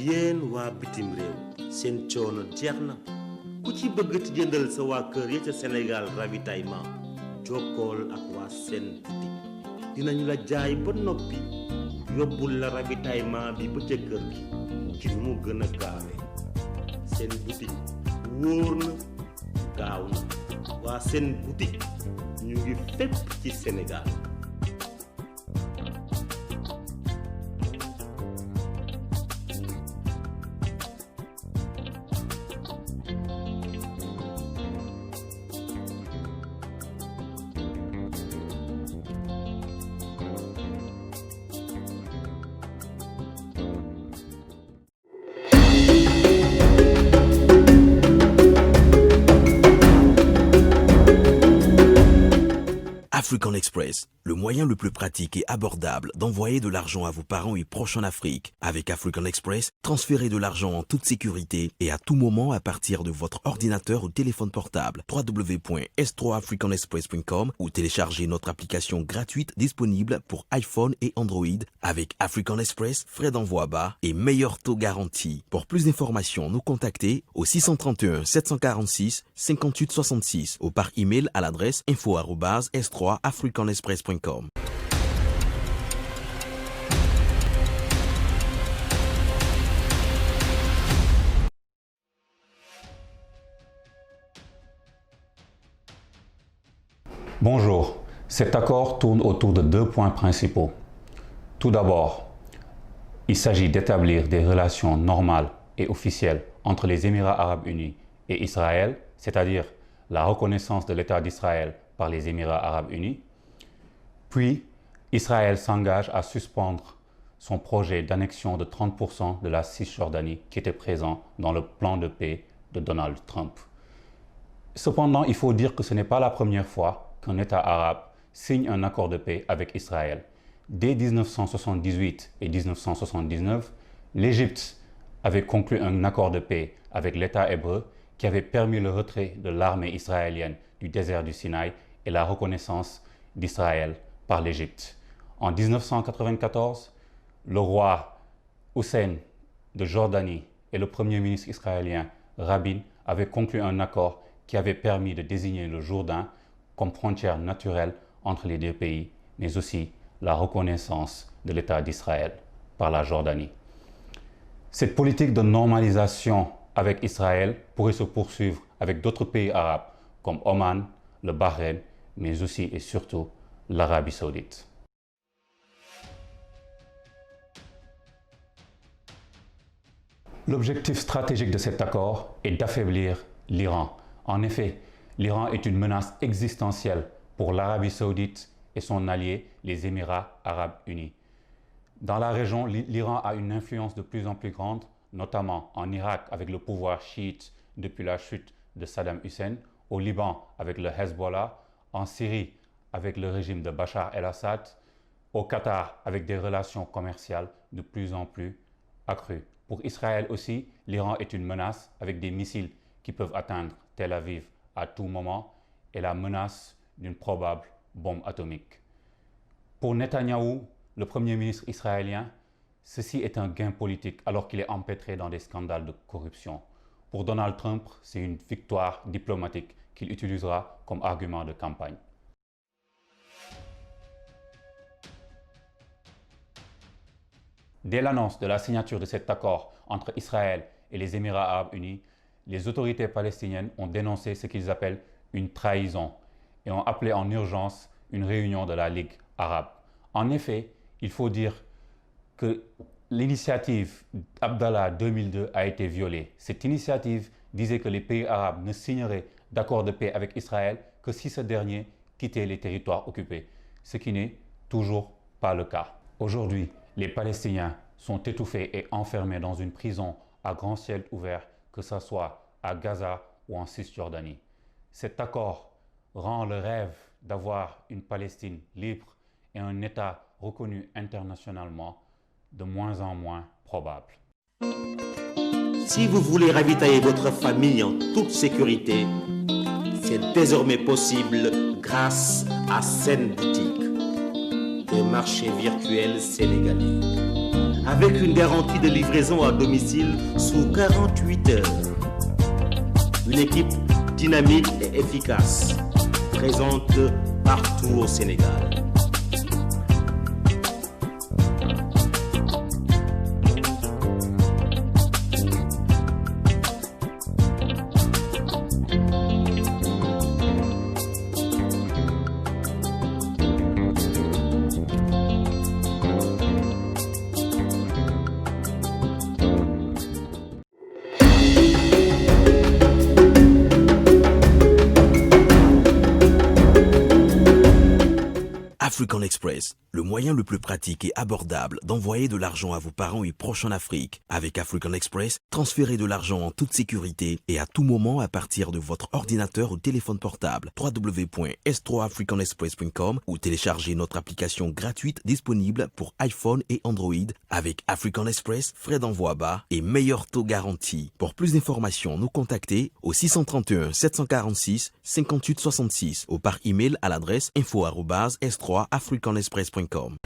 yéen waa bitim réew seen coono jeex na ku ci bëgg ti jëndal sa waa kër ya ca Sénégal ravitaillement jokkool ak waa seen boutique dinañu la jaay ba noppi yóbbul la ravitaillement bi ba ca kër gi ci mu gën a gaawee seen boutique wóor na gaaw na waa seen boutique ñu ngi fépp ci Sénégal. African Express, le moyen le plus pratique et abordable d'envoyer de l'argent à vos parents et proches en Afrique. Avec African Express, transférez de l'argent en toute sécurité et à tout moment à partir de votre ordinateur ou téléphone portable. www.s3africanexpress.com ou téléchargez notre application gratuite disponible pour iPhone et Android. Avec African Express, frais d'envoi bas et meilleur taux garanti. Pour plus d'informations, nous contactez au 631 746 58 66 ou par email à l'adresse info@s3africanexpress.com. Bonjour, cet accord tourne autour de deux points principaux. Tout d'abord, il s'agit d'établir des relations normales et officielles entre les Émirats arabes unis et Israël, c'est-à-dire la reconnaissance de l'État d'Israël par les Émirats arabes unis. Puis, Israël s'engage à suspendre son projet d'annexion de 30% de la Cisjordanie qui était présent dans le plan de paix de Donald Trump. Cependant, il faut dire que ce n'est pas la première fois qu'un État arabe signe un accord de paix avec Israël. Dès 1978 et 1979, l'Égypte avait conclu un accord de paix avec l'État hébreu qui avait permis le retrait de l'armée israélienne du désert du Sinaï et la reconnaissance d'Israël par l'Égypte. En 1994, le roi Hussein de Jordanie et le premier ministre israélien Rabin avaient conclu un accord qui avait permis de désigner le Jourdain comme frontière naturelle entre les deux pays, mais aussi la reconnaissance de l'État d'Israël par la Jordanie. Cette politique de normalisation avec Israël pourrait se poursuivre avec d'autres pays arabes comme Oman, le Bahreïn, mais aussi et surtout l'Arabie saoudite. L'objectif stratégique de cet accord est d'affaiblir l'Iran. En effet, l'Iran est une menace existentielle pour l'Arabie saoudite et son allié, les Émirats arabes unis. Dans la région, l'Iran a une influence de plus en plus grande, notamment en Irak avec le pouvoir chiite depuis la chute de Saddam Hussein, au Liban avec le Hezbollah, en Syrie avec le régime de Bachar el-Assad, au Qatar avec des relations commerciales de plus en plus accrues. Pour Israël aussi, l'Iran est une menace avec des missiles qui peuvent atteindre Tel Aviv à tout moment et la menace d'une probable bombe atomique. Pour Netanyahou, le premier ministre israélien, ceci est un gain politique alors qu'il est empêtré dans des scandales de corruption. Pour Donald Trump, c'est une victoire diplomatique qu'il utilisera comme argument de campagne. Dès l'annonce de la signature de cet accord entre Israël et les Émirats arabes unis, les autorités palestiniennes ont dénoncé ce qu'ils appellent une trahison et ont appelé en urgence une réunion de la Ligue arabe. En effet, il faut dire que l'initiative Abdallah 2002 a été violée. Cette initiative disait que les pays arabes ne signeraient d'accord de paix avec Israël que si ce dernier quittait les territoires occupés, ce qui n'est toujours pas le cas. Aujourd'hui, les Palestiniens sont étouffés et enfermés dans une prison à grand ciel ouvert, que ce soit à Gaza ou en Cisjordanie. Cet accord rend le rêve d'avoir une Palestine libre et un État reconnu internationalement de moins en moins probable. Si vous voulez ravitailler votre famille en toute sécurité, c'est désormais possible grâce à Sen Boutique, un marché virtuel sénégalais. avec une garantie de livraison à domicile sous 48 heures. Une équipe dynamique et efficace, présente partout au Sénégal. African Express, le moyen le plus pratique et abordable d'envoyer de l'argent à vos parents et proches en Afrique. Avec African Express, transférez de l'argent en toute sécurité et à tout moment à partir de votre ordinateur ou téléphone portable. www.s3africanexpress.com ou téléchargez notre application gratuite disponible pour iPhone et Android. Avec African Express, frais d'envoi bas et meilleur taux garanti. Pour plus d'informations, nous contactez au 631 746 58 66 ou par email à l'adresse info@s3africanexpress.com.